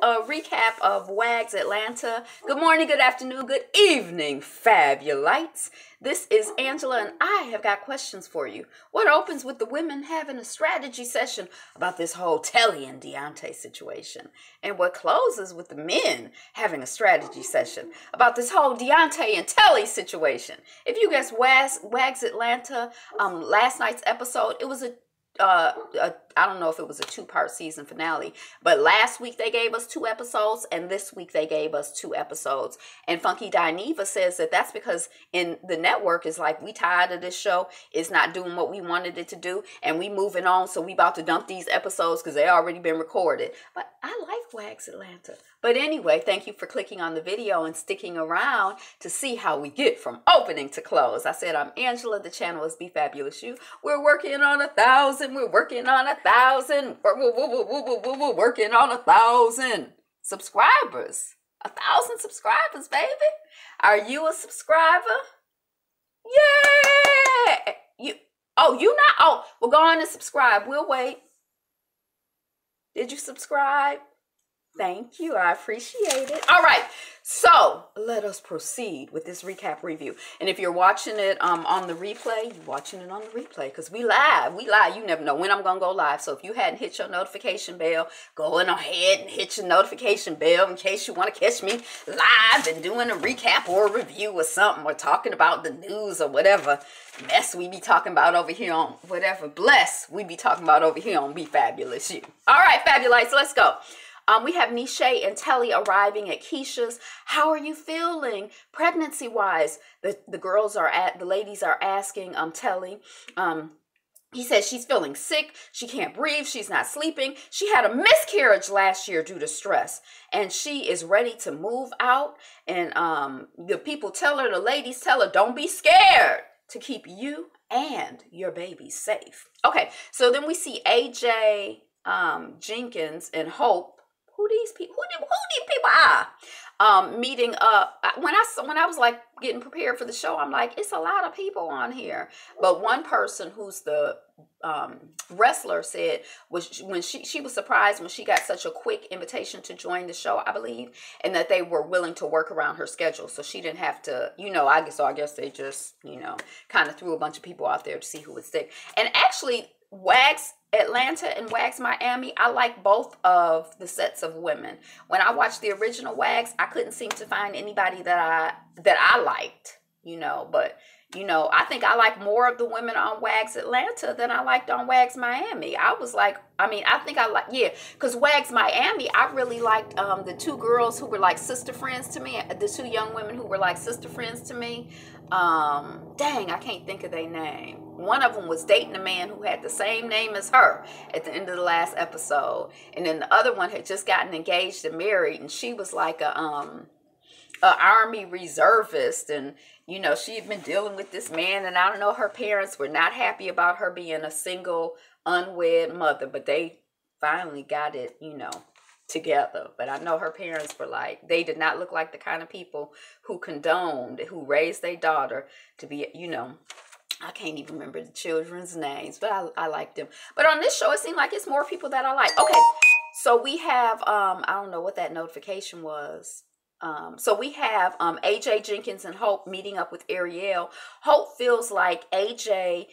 a recap of WAGS Atlanta. Good morning, good afternoon, good evening, fabulites. This is Angela, and I have got questions for you. What opens with the women having a strategy session about this whole Telly and Deontay situation? And what closes with the men having a strategy session about this whole Deontay and Telly situation? If you guessed WAGS Atlanta, last night's episode, it was I don't know if it was a two-part season finale, but last week they gave us 2 episodes, and this week they gave us 2 episodes. And Funky Dineva says that that's because in the network is like, we tired of this show. It's not doing what we wanted it to do, and we moving on, so we about to dump these episodes because they already been recorded. But I like WAGS Atlanta. But anyway, thank you for clicking on the video and sticking around to see how we get from opening to close. I said I'm Angela. The channel is Be Fabulous You. We're working on 1,000. We're working on 1,000. We're working on 1,000 subscribers. 1,000 subscribers, baby. Are you a subscriber? Yeah. You not? Oh, well, go on and subscribe. We'll wait. Did you subscribe? Thank you. I appreciate it. All right. So let us proceed with this recap review. And if you're watching it on the replay, you're watching it on the replay because we live. We live. You never know when I'm going to go live. So if you hadn't hit your notification bell, go on ahead and hit your notification bell in case you want to catch me live and doing a recap or a review or something, or talking about the news or whatever mess we be talking about over here on whatever bless we be talking about over here on Be Fabulous You. All right, Fabulites, let's go. We have Nisha and Telly arriving at Keisha's. How are you feeling pregnancy-wise? The ladies are asking Telly. He says she's feeling sick. She can't breathe. She's not sleeping. She had a miscarriage last year due to stress. And she is ready to move out. And the ladies tell her, don't be scared, to keep you and your baby safe. Okay, so then we see AJ, Jenkins, and Hope. Who these people are meeting up. When I was like getting prepared for the show, I'm like, it's a lot of people on here. But one person who's the wrestler said when she was surprised when she got such a quick invitation to join the show, I believe, and that they were willing to work around her schedule, so she didn't have to, I guess they just, kind of threw a bunch of people out there to see who would stick. And actually, WAGS Atlanta and WAGS Miami, I like both of the sets of women. When I watched the original WAGS, I couldn't seem to find anybody that I liked, but I think I like more of the women on WAGS Atlanta than I liked on WAGS Miami. Because WAGS Miami, I really liked the 2 girls who were like sister friends to me, the 2 young women who were like sister friends to me. Dang, I can't think of their name. One of them was dating a man who had the same name as her at the end of the last episode. And then the other one had just gotten engaged and married, and she was like a army reservist, and she had been dealing with this man, and I don't know, her parents were not happy about her being a single unwed mother, but they finally got it together. But I know her parents were like, they did not look like the kind of people who who raised their daughter to be, I can't even remember the children's names, but I like them. But on this show, it seemed like it's more people that I like. Okay, so we have, I don't know what that notification was. So we have AJ, Jenkins, and Hope meeting up with Ariel. Hope feels like AJ,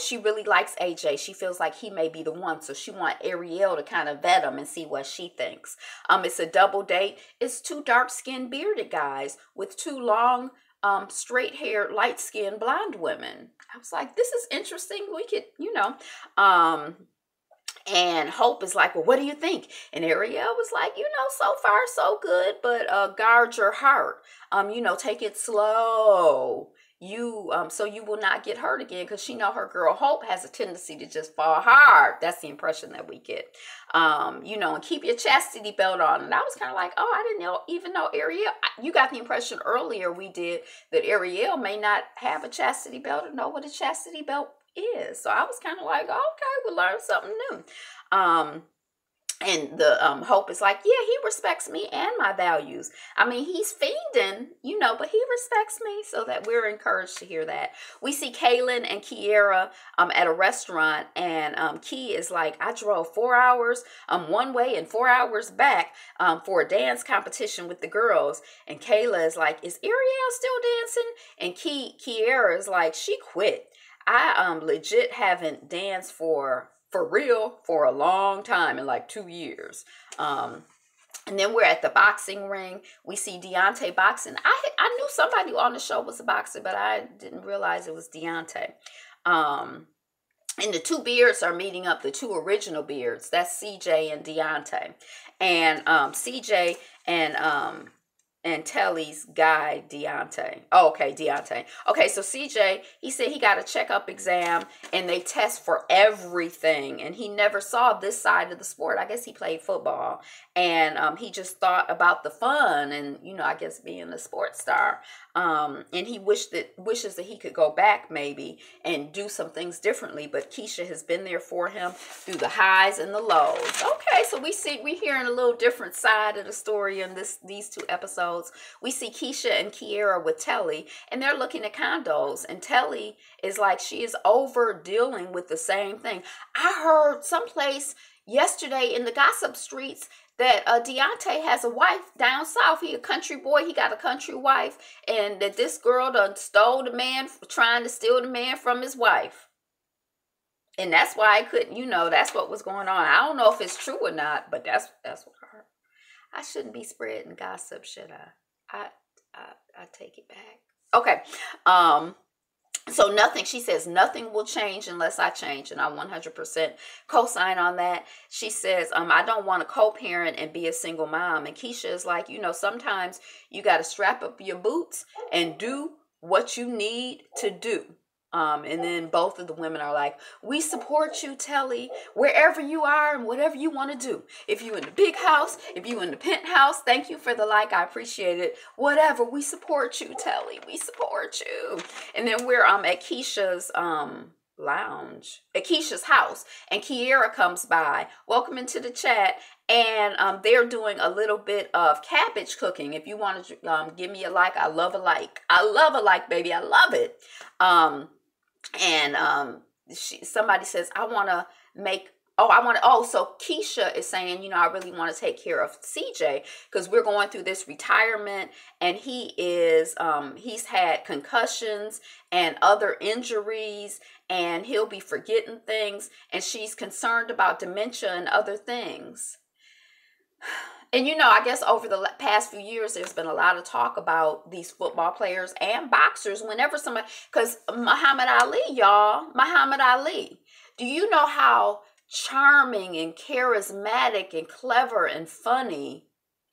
she really likes AJ. She feels like he may be the one. So she wants Ariel to kind of vet him and see what she thinks. It's a double date. It's 2 dark-skinned bearded guys with 2 long, straight-haired, light-skinned blonde women. I was like, this is interesting. We could, and Hope is like, well, what do you think? And Ariel was like, so far so good, but guard your heart. Take it slow. So you will not get hurt again, because she know her girl Hope has a tendency to just fall hard. That's the impression that we get. And keep your chastity belt on. And I was kind of like, oh, I didn't even know Ariel. You got the impression earlier we did that Ariel may not have a chastity belt or know what a chastity belt is. So I was kind of like, okay, we'll learn something new. And the Hope is like, yeah, he respects me and my values. I mean, he's fiending, you know, but he respects me. So that we're encouraged to hear that. We see Kaylin and Kiera at a restaurant, and Key is like, I drove 4 hours one way and 4 hours back for a dance competition with the girls. And Kayla is like, is Ariel still dancing? And Kiera is like, she quit. I legit haven't danced for real for a long time, in like 2 years. And then we're at the boxing ring. We see Deontay boxing. I knew somebody on the show was a boxer, but I didn't realize it was Deontay. And the two Beards are meeting up, the two original Beards. That's CJ and Deontay. And CJ and Telly's guy, Deontay. Oh, okay, Deontay. Okay, so CJ, he said he got a checkup exam, and they test for everything. And he never saw this side of the sport. I guess he played football. And he just thought about the fun and, you know, I guess being a sports star. And he wishes that he could go back maybe and do some things differently. But Keisha has been there for him through the highs and the lows. Okay, so we're hearing a little different side of the story in these 2 episodes. We see Keisha and Kiera with Telly, and they're looking at condos. And Telly is like, she is over dealing with the same thing. I heard someplace yesterday in the gossip streets that Deontay has a wife down south. He a country boy. He got a country wife. And that this girl done stole the man, trying to steal the man from his wife. And that's why I couldn't, you know, that's what was going on. I don't know if it's true or not, but that's what I heard. I shouldn't be spreading gossip, should I? I take it back. Okay. So nothing, she says, nothing will change unless I change. And I 100% co-sign on that. She says, I don't want to co-parent and be a single mom. And Keisha is like, you know, sometimes you got to strap up your boots and do what you need to do. And then both of the women are like, we support you, Telly, wherever you are and whatever you want to do. If you in the big house, if you in the penthouse, thank you for the like. I appreciate it. Whatever, we support you, Telly. We support you. And then we're at Keisha's lounge, at Keisha's house, and Kiera comes by. Welcome into the chat. And they're doing a little bit of cabbage cooking. If you want to give me a like, I love a like. I love a like, baby. I love it. Somebody says, so Keisha is saying, you know, I really want to take care of CJ because we're going through this retirement, and he's had concussions and other injuries, and he'll be forgetting things, and she's concerned about dementia and other things. And, you know, I guess over the past few years, there's been a lot of talk about these football players and boxers. Whenever somebody, because Muhammad Ali, do you know how charming and charismatic and clever and funny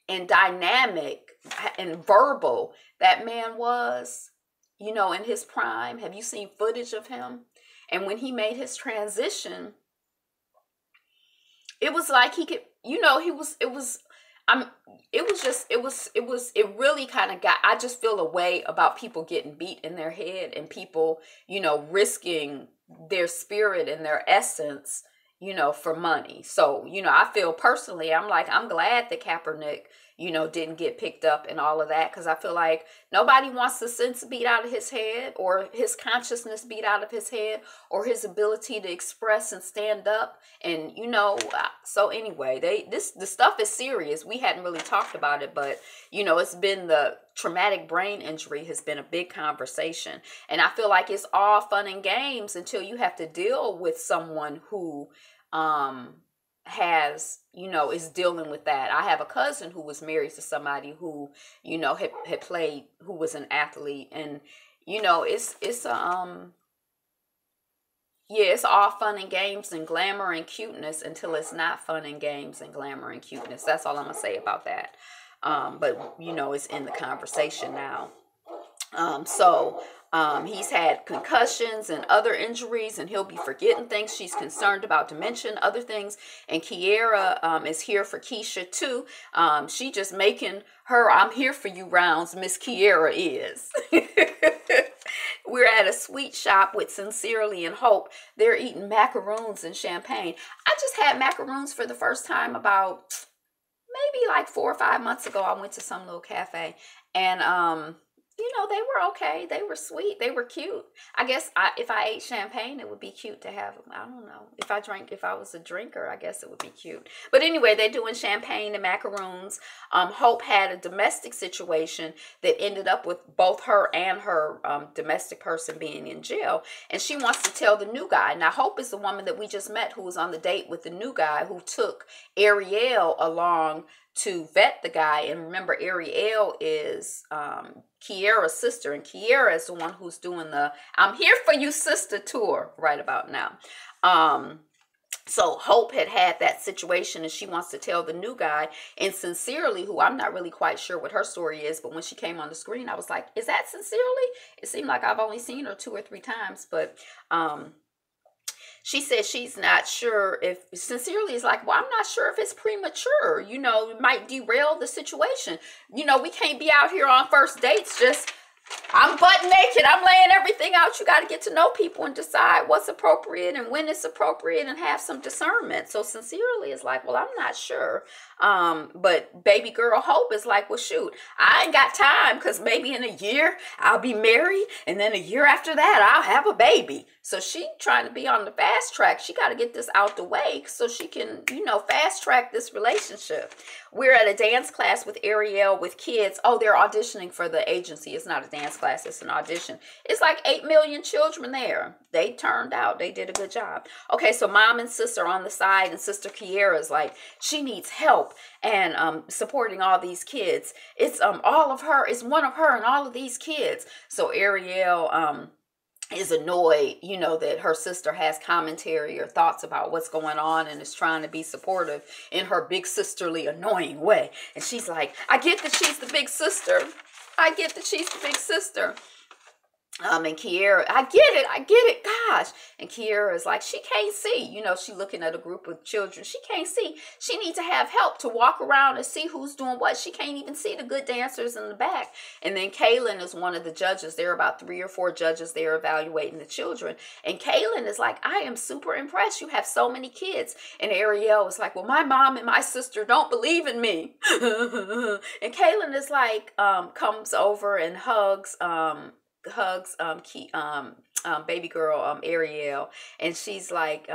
and dynamic and verbal that man was, you know, in his prime? Have you seen footage of him? And when he made his transition, it was like he could, you know, it really kind of got, I just feel a way about people getting beat in their head and people, you know, risking their spirit and their essence, you know, for money. So, you know, I feel personally, I'm glad that Kaepernick, you know, didn't get picked up and all of that, because I feel like nobody wants the sense beat out of his head or his consciousness beat out of his head or his ability to express and stand up. And, you know, so anyway, the stuff is serious. We hadn't really talked about it, but, you know, it's been the traumatic brain injury has been a big conversation. And I feel like it's all fun and games until you have to deal with someone who, has, you know, is dealing with that. I have a cousin who was married to somebody who, you know, had played, who was an athlete, and, you know, it's all fun and games and glamour and cuteness until it's not fun and games and glamour and cuteness. That's all I'm gonna say about that. But, you know, it's in the conversation now. He's had concussions and other injuries, and he'll be forgetting things. She's concerned about dementia and other things. And Kiera is here for Keisha too. She just making her "I'm here for you" rounds. Miss Kiera is. We're at a sweet shop with Sincerely and Hope. They're eating macaroons and champagne. I just had macaroons for the first time about maybe like 4 or 5 months ago. I went to some little cafe, and you know, they were okay. They were sweet. They were cute. I guess if I ate champagne, it would be cute to have them. I don't know. If I was a drinker, I guess it would be cute. But anyway, they're doing champagne and macaroons. Hope had a domestic situation that ended up with both her and her domestic person being in jail. And she wants to tell the new guy. Now, Hope is the woman that we just met who was on the date with the new guy who took Ariel along to vet the guy. And remember, Ariel is Kiera's sister, and Kiera is the one who's doing the I'm Here For You Sister tour right about now. So Hope had that situation, and she wants to tell the new guy. And Sincerely, who I'm not really quite sure what her story is, but when she came on the screen, I was like, is that Sincerely? It seemed like I've only seen her 2 or 3 times, but she says she's not sure if Sincerely is like, well, I'm not sure if it's premature. You know, it might derail the situation. You know, we can't be out here on first dates just, I'm butt naked, I'm laying everything out. You got to get to know people and decide what's appropriate and when it's appropriate and have some discernment. So Sincerely is like, well, I'm not sure. But baby girl Hope is like, well, shoot, I ain't got time, because maybe in a year I'll be married, and then a year after that I'll have a baby. So she trying to be on the fast track. She got to get this out the way so she can, you know, fast track this relationship. We're at a dance class with Ariel with kids. Oh, they're auditioning for the agency. It's not a dance class, it's an audition. It's like 8 million children there. They turned out. They did a good job. Okay, so mom and sister on the side, and Sister Kiera is like, she needs help and supporting all these kids. It's all of her. It's one of her and all of these kids. So Ariel is annoyed, you know, that her sister has commentary or thoughts about what's going on and is trying to be supportive in her big sisterly annoying way. And she's like, I get that she's the big sister. I get that she's the big sister. And Kiera, I get it, gosh. And Kiera is like, she can't see. You know, she looking at a group of children. She can't see. She needs to have help to walk around and see who's doing what. She can't even see the good dancers in the back. And then Kaylin is one of the judges. There are about 3 or 4 judges there evaluating the children. And Kaylin is like, I am super impressed. You have so many kids. And Ariel is like, well, my mom and my sister don't believe in me. And Kaylin is like, comes over and hugs baby girl Ariel, and she's like,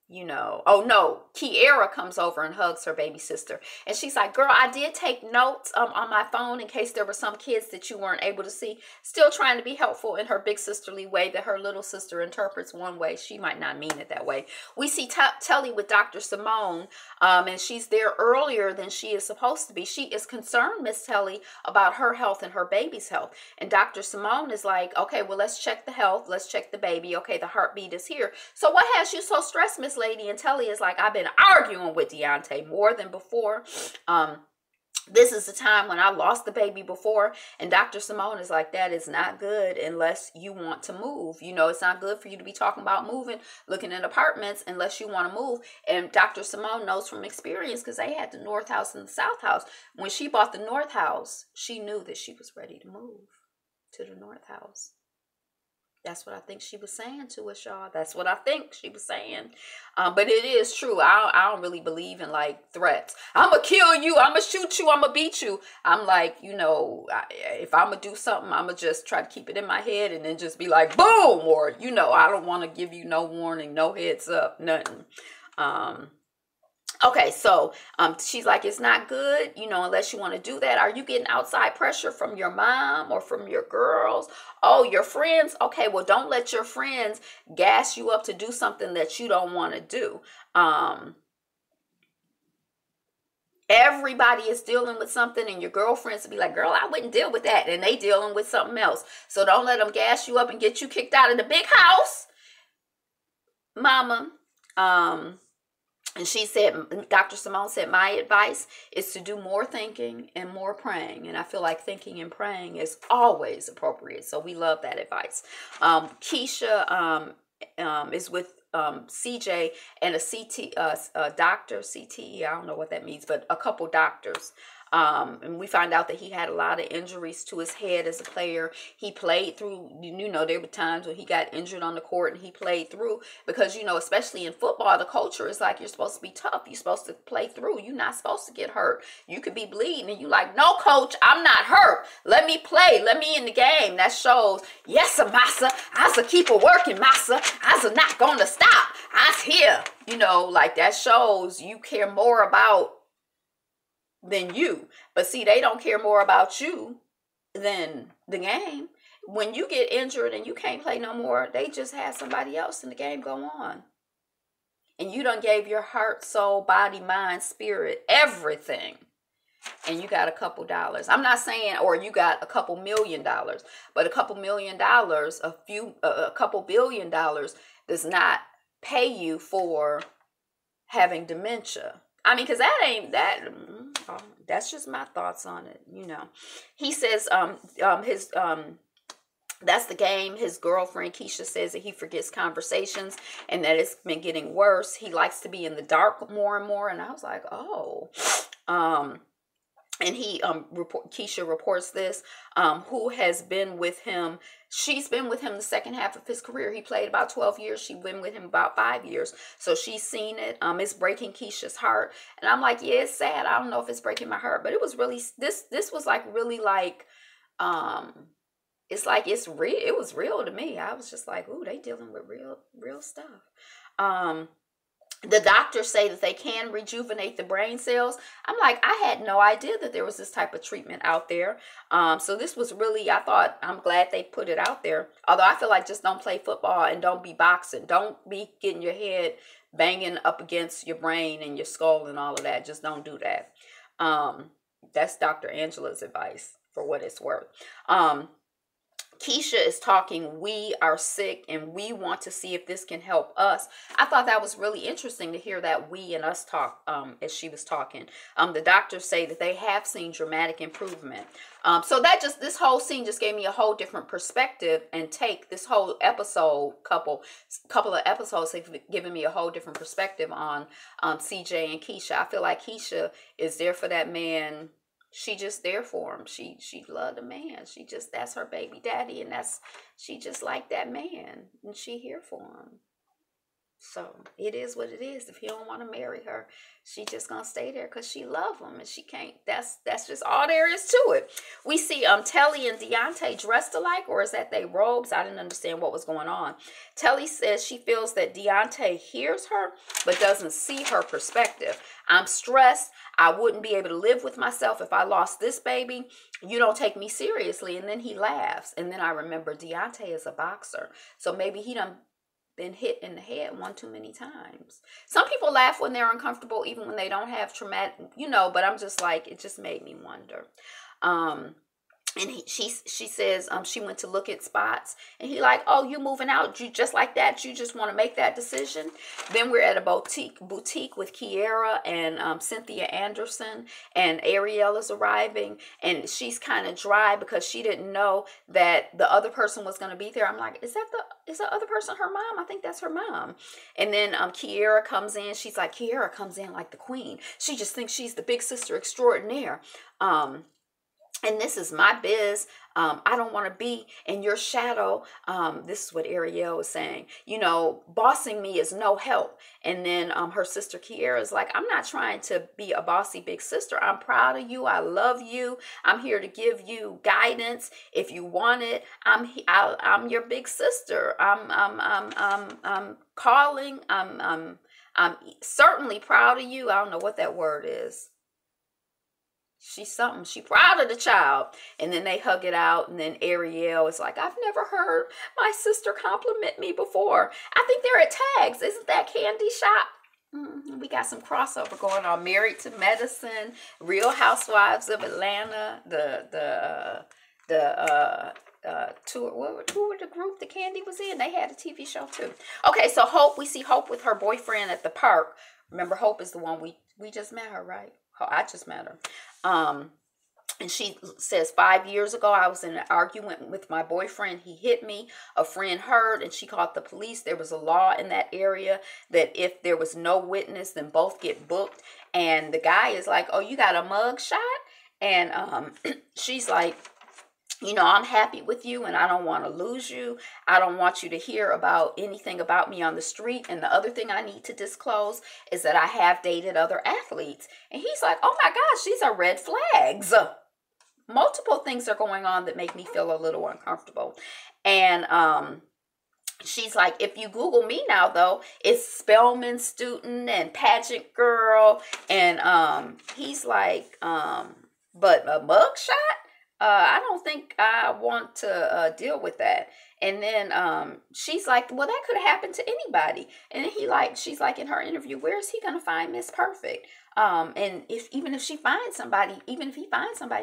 you know, oh no, Kiera comes over and hugs her baby sister, and she's like, girl, I did take notes on my phone in case there were some kids that you weren't able to see. Still trying to be helpful in her big sisterly way that her little sister interprets one way. She might not mean it that way. We see Telly with Dr. Simone, and she's there earlier than she is supposed to be. She is concerned, Miss Telly, about her health and her baby's health. And Dr. Simone is like, okay, well, let's check the health. Let's check the baby. Okay, the heartbeat is here. So what has you so stressed, Miss Lady? And Telly is like, I've been arguing with Deontay more than before. This is the time when I lost the baby before. And Dr. Simone is like, that is not good unless you want to move. You know, it's not good for you to be talking about moving, looking at apartments, unless you want to move. And Dr. Simone knows from experience, because they had the North House and the South House. When she bought the North House, she knew that she was ready to move to the North House. That's what I think she was saying to us, y'all. That's what I think she was saying. But it is true. I don't really believe in, like, threats. I'm going to kill you. I'm going to shoot you. I'm going to beat you. I'm like, you know, if I'm going to do something, I'm going to just try to keep it in my head and then just be like, boom. Or, you know, I don't want to give you no warning, no heads up, nothing. Okay, so she's like, it's not good, you know, unless you want to do that. Are you getting outside pressure from your mom or from your girls? Oh, your friends? Okay, well, don't let your friends gas you up to do something that you don't want to do. Everybody is dealing with something, and your girlfriends will be like, girl, I wouldn't deal with that. And they dealing with something else. So don't let them gas you up and get you kicked out of the big house, mama. And she said, Dr. Simone said, my advice is to do more thinking and more praying. And I feel like thinking and praying is always appropriate. So we love that advice. Keisha is with CJ and a doctor, CTE, I don't know what that means, but a couple doctors. And we found out that he had a lot of injuries to his head as a player. He played through, there were times when he got injured on the court and he played through because, especially in football, the culture is like, you're supposed to be tough. You're supposed to play through. You're not supposed to get hurt. You could be bleeding and you like, no, coach, I'm not hurt. Let me play. Let me in the game. That shows, yes, Massa, I'sa keep a working, Massa. I'sa not going to stop. I's here. Like that shows you care more about than you. But see, they don't care more about you than the game. When you get injured and you can't play no more, they just have somebody else in the game go on. And you done gave your heart, soul, body, mind, spirit, everything. And you got a couple dollars. I'm not saying, or you got a couple $1 million, but a couple $1 million, a couple $1 billion does not pay you for having dementia. I mean, because that's just my thoughts on it, He says that's the game. His girlfriend, Keisha, says that he forgets conversations and that it's been getting worse. He likes to be in the dark more and more. And I was like, oh. And Keisha reports this, who has been with him. She's been with him the second half of his career. He played about 12 years. She's been with him about 5 years. So she's seen it. It's breaking Keisha's heart. And I'm like, yeah, it's sad. I don't know if it's breaking my heart, but it was really, this was like really like, it's like, it's real. It was real to me. I was just like, ooh, they dealing with real stuff. The doctors say that they can rejuvenate the brain cells. I'm like, I had no idea that there was this type of treatment out there. So this was really, I'm glad they put it out there. Although I feel like just don't play football and don't be boxing. Don't be getting your head banging up against your brain and your skull and all of that. Just don't do that. That's Dr. Angela's advice for what it's worth. Keisha is talking, we are sick and we want to see if this can help us. I thought that was really interesting to hear that we and us talk as she was talking. The doctors say that they have seen dramatic improvement. So this whole scene just gave me a whole different perspective and take. This whole episode, couple of episodes have given me a whole different perspective on CJ and Keisha. I feel like Keisha is there for that man. She just there for him. She loved the man. That's her baby daddy, and she just like that man, and she here for him. So it is what it is. If he don't want to marry her, she just gonna stay there because she love him, and she can't. That's just all there is to it. We see Telly and Deontay dressed alike, or is that they robes? I didn't understand what was going on. Telly says she feels that Deontay hears her but doesn't see her perspective. I'm stressed. I wouldn't be able to live with myself if I lost this baby. You don't take me seriously. And then he laughs. And then I remember Deontay is a boxer. So maybe he done been hit in the head one too many times. Some people laugh when they're uncomfortable, even when they don't have traumatic, but I'm just like, it just made me wonder. And she says she went to look at spots, and he like, oh, you moving out? You just like that? You just want to make that decision? Then we're at a boutique with Kiera and Cynthia Anderson, and Ariel is arriving, and she's kind of dry because she didn't know that the other person was going to be there. I'm like, is the other person her mom? I think that's her mom. And then Kiera comes in. She's like, Kiera comes in like the queen. She just thinks she's the big sister extraordinaire. And this is my biz. I don't want to be in your shadow. This is what Ariel was saying. Bossing me is no help. And then her sister Kiera is like, I'm not trying to be a bossy big sister. I'm proud of you. I love you. I'm here to give you guidance if you want it. I'm your big sister. I'm calling. I'm certainly proud of you. I don't know what that word is. She's something. She proud of the child. And then they hug it out. And then Ariel is like, I've never heard my sister compliment me before. I think they're at Tags. Isn't that Candy Shop? We got some crossover going on. Married to Medicine, Real Housewives of Atlanta, who were the group that Candy was in? They had a TV show too. Okay, so Hope, we see Hope with her boyfriend at the park. Remember, Hope is the one we just met her, right? I just met her. And she says, 5 years ago, I was in an argument with my boyfriend. He hit me. A friend heard, and she called the police. There was a law in that area that if there was no witness, then both get booked. And the guy is like, oh, you got a mug shot? And she's like, you know, I'm happy with you and I don't want to lose you. I don't want you to hear about anything about me on the street. And the other thing I need to disclose is that I have dated other athletes. And he's like, oh my gosh, these are red flags. Multiple things are going on that make me feel a little uncomfortable. And she's like, if you Google me now, though, it's Spelman student and pageant girl. And he's like, but a mugshot? I don't think I want to deal with that. And then she's like, well, that could have happened to anybody. And then she's like in her interview, where is he going to find Miss Perfect? And even if he finds somebody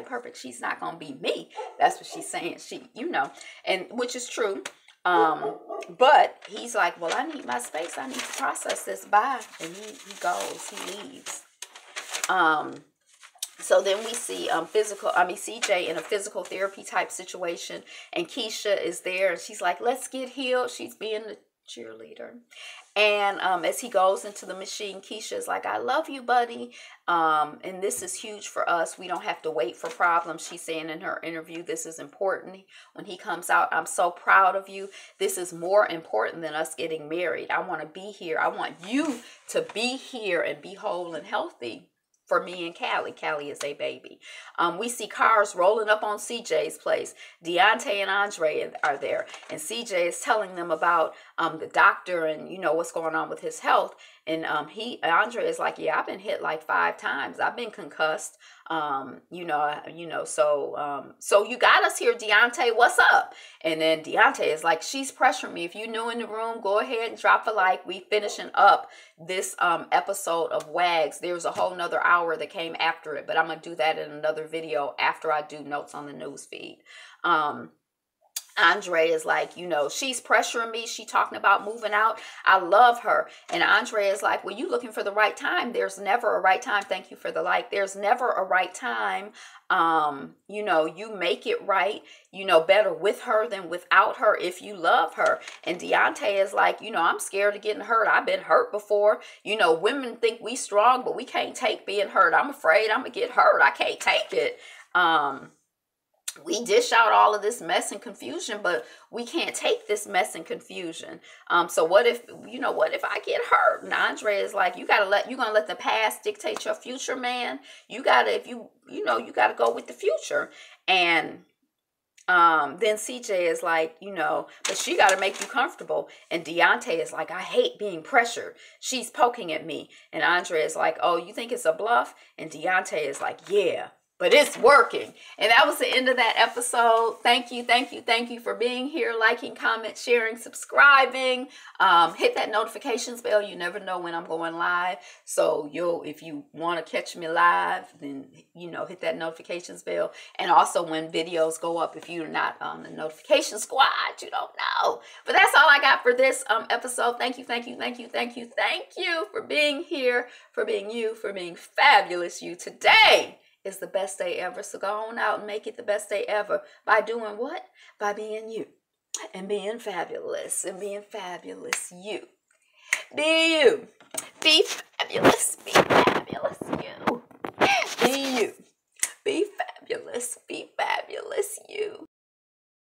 perfect, she's not going to be me. That's what she's saying. And which is true. But he's like, well, I need my space. I need to process this. Bye. And he leaves. So then we see CJ in a physical therapy type situation, and Keisha is there, and she's like, let's get healed. She's being the cheerleader. And as he goes into the machine, Keisha is like, I love you, buddy. And this is huge for us. We don't have to wait for problems. She's saying in her interview, this is important. When he comes out, I'm so proud of you. This is more important than us getting married. I want to be here. I want you to be here and be whole and healthy. For me and Callie. Callie is a baby. We see cars rolling up on CJ's place. Deontay and Andre are there. And CJ is telling them about the doctor and, what's going on with his health. And Andre is like, yeah, I've been hit like 5 times. I've been concussed. So you got us here, Deontay. What's up? And then Deontay is like, she's pressuring me. If you're new in the room, go ahead and drop a like. We finishing up this episode of WAGS. There's a whole nother hour that came after it, but I'm gonna do that in another video after I do notes on the news feed. Andre is like, she's pressuring me. She talking about moving out. I love her. And Andre is like, well, you looking for the right time. There's never a right time. Thank you for the like. There's never a right time. You make it right, better with her than without her if you love her. And Deontay is like, I'm scared of getting hurt. I've been hurt before. Women think we strong, but we can't take being hurt. I'm afraid I'm going to get hurt. I can't take it. We dish out all of this mess and confusion, but we can't take this mess and confusion. So what if I get hurt? And Andre is like, you're going to let the past dictate your future, man. You got to go with the future. And then CJ is like, but she got to make you comfortable. And Deontay is like, I hate being pressured. She's poking at me. And Andre is like, oh, you think it's a bluff? And Deontay is like, yeah. But it's working. And that was the end of that episode. Thank you for being here, liking, comment, sharing, subscribing. Hit that notifications bell. You never know when I'm going live. So if you want to catch me live, then, hit that notifications bell. And also when videos go up, if you're not on the notification squad, you don't know. But that's all I got for this episode. Thank you for being here, for being you, for being fabulous you. Today is the best day ever. So go on out and make it the best day ever by doing what? By being you and being fabulous and being fabulous you. Be you. Be fabulous. Be fabulous you.